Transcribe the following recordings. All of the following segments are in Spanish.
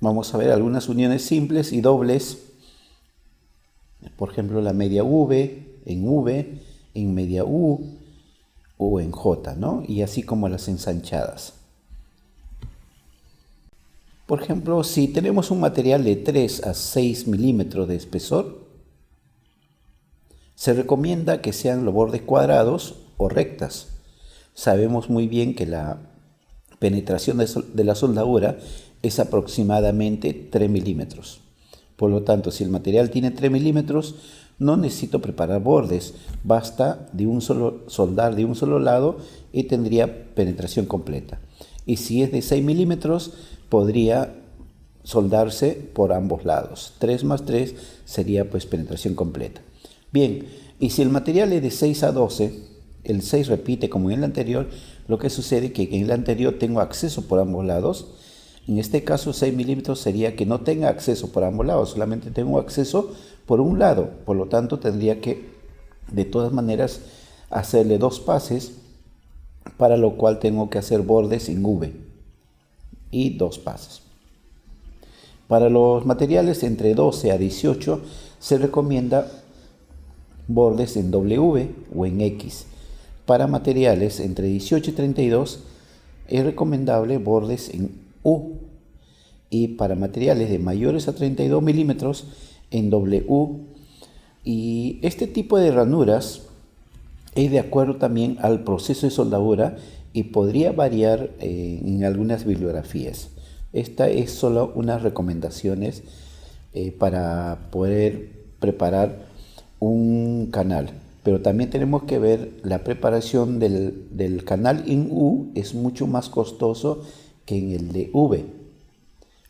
Vamos a ver algunas uniones simples y dobles, por ejemplo la media V, en media U o en J, ¿no? Y así como las ensanchadas. Por ejemplo, si tenemos un material de 3 a 6 milímetros de espesor, se recomienda que sean los bordes cuadrados o rectas. Sabemos muy bien que la penetración de la soldadura es aproximadamente 3 milímetros. Por lo tanto, si el material tiene 3 milímetros, no necesito preparar bordes. Basta soldar de un solo lado y tendría penetración completa. Y si es de 6 milímetros, podría soldarse por ambos lados. 3 más 3 sería pues penetración completa. Bien, y si el material es de 6 a 12, el 6 repite como en el anterior, lo que sucede es que en el anterior tengo acceso por ambos lados. En este caso 6 milímetros sería que no tenga acceso por ambos lados, solamente tengo acceso por un lado. Por lo tanto tendría que de todas maneras hacerle 2 pases, para lo cual tengo que hacer bordes en V y 2 pases. Para los materiales entre 12 a 18 se recomienda bordes en W o en X. Para materiales entre 18 y 32 es recomendable bordes en U, y para materiales de mayores a 32 milímetros en W. Y este tipo de ranuras es de acuerdo también al proceso de soldadura y podría variar en algunas bibliografías. Esta es solo unas recomendaciones para poder preparar un canal, pero también tenemos que ver la preparación del canal en U. Es mucho más costoso que en el de V,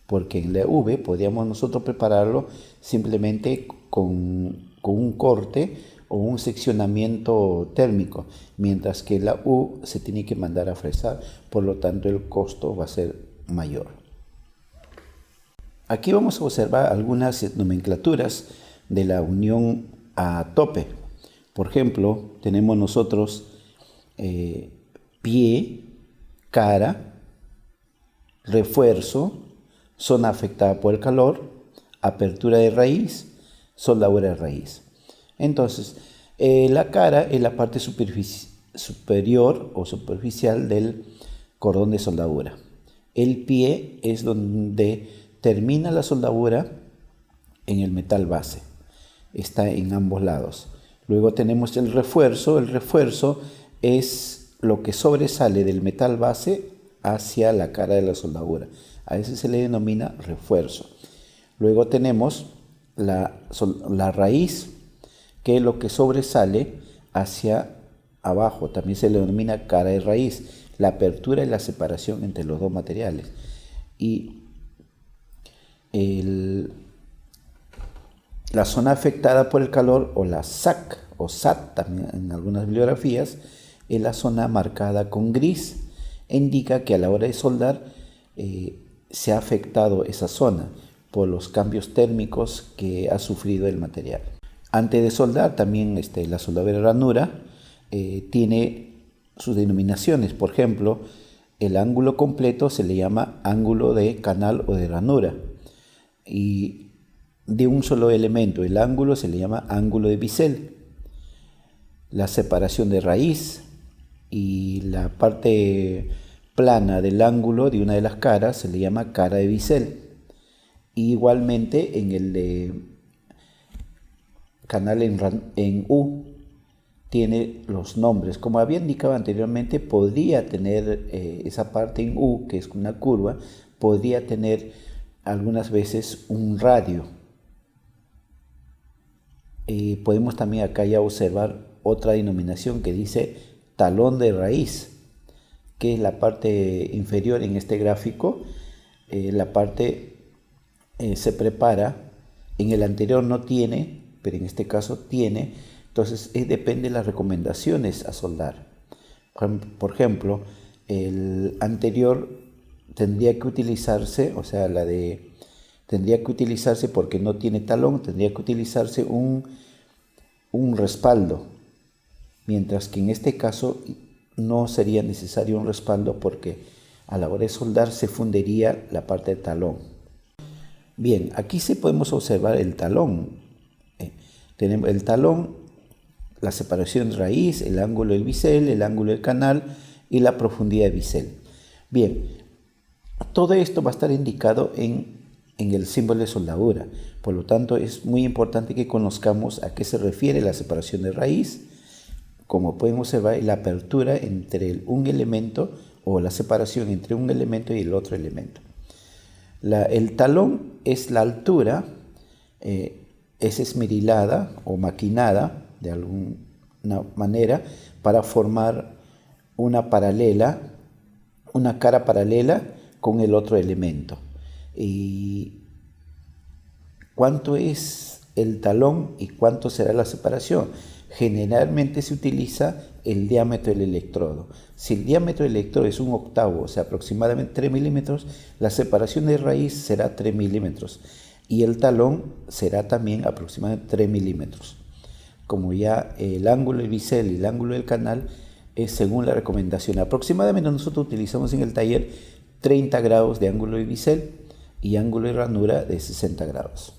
porque en la V podríamos nosotros prepararlo simplemente con un corte o un seccionamiento térmico, mientras que la U se tiene que mandar a fresar, por lo tanto el costo va a ser mayor. Aquí vamos a observar algunas nomenclaturas de la unión a tope. Por ejemplo, tenemos nosotros pie, cara, refuerzo, zona afectada por el calor, apertura de raíz, soldadura de raíz. Entonces, la cara es la parte superior o superficial del cordón de soldadura. El pie es donde termina la soldadura en el metal base. Está en ambos lados. Luego tenemos el refuerzo. El refuerzo es lo que sobresale del metal base hacia la cara de la soldadura. A ese se le denomina refuerzo. Luego tenemos la raíz, que es lo que sobresale hacia abajo. También se le denomina cara de raíz, la apertura y la separación entre los dos materiales. Y la zona afectada por el calor, o la SAC o SAT también en algunas bibliografías, es la zona marcada con gris. Indica que a la hora de soldar se ha afectado esa zona por los cambios térmicos que ha sufrido el material. Antes de soldar también la soldadura de ranura tiene sus denominaciones. Por ejemplo, el ángulo completo se le llama ángulo de canal o de ranura, y de un solo elemento el ángulo se le llama ángulo de bisel. La separación de raíz y la parte plana del ángulo de una de las caras se le llama cara de bisel. Y igualmente en el de canal en U tiene los nombres. Como había indicado anteriormente, podría tener esa parte en U, que es una curva, podría tener algunas veces un radio. Podemos también acá ya observar otra denominación que dice talón de raíz, que es la parte inferior en este gráfico. La parte se prepara, en el anterior no tiene, pero en este caso tiene. Entonces depende de las recomendaciones a soldar. Por ejemplo, el anterior tendría que utilizarse, o sea, tendría que utilizarse porque no tiene talón, tendría que utilizarse un respaldo, mientras que en este caso no sería necesario un respaldo porque a la hora de soldar se fundiría la parte del talón. Bien, aquí sí podemos observar el talón. Tenemos el talón, la separación de raíz, el ángulo del bisel, el ángulo del canal y la profundidad de bisel. Bien, todo esto va a estar indicado en el símbolo de soldadura. Por lo tanto, es muy importante que conozcamos a qué se refiere la separación de raíz. Como pueden observar, la apertura entre un elemento o la separación entre un elemento y el otro elemento. El talón es la altura, es esmerilada o maquinada de alguna manera para formar una cara paralela con el otro elemento. ¿Y cuánto es el talón y cuánto será la separación? Generalmente se utiliza el diámetro del electrodo. Si el diámetro del electrodo es 1/8, o sea, aproximadamente 3 milímetros, la separación de raíz será 3 milímetros y el talón será también aproximadamente 3 milímetros. Como ya el ángulo del bisel y el ángulo del canal es según la recomendación. Aproximadamente nosotros utilizamos en el taller 30 grados de ángulo de bisel y ángulo de ranura de 60 grados.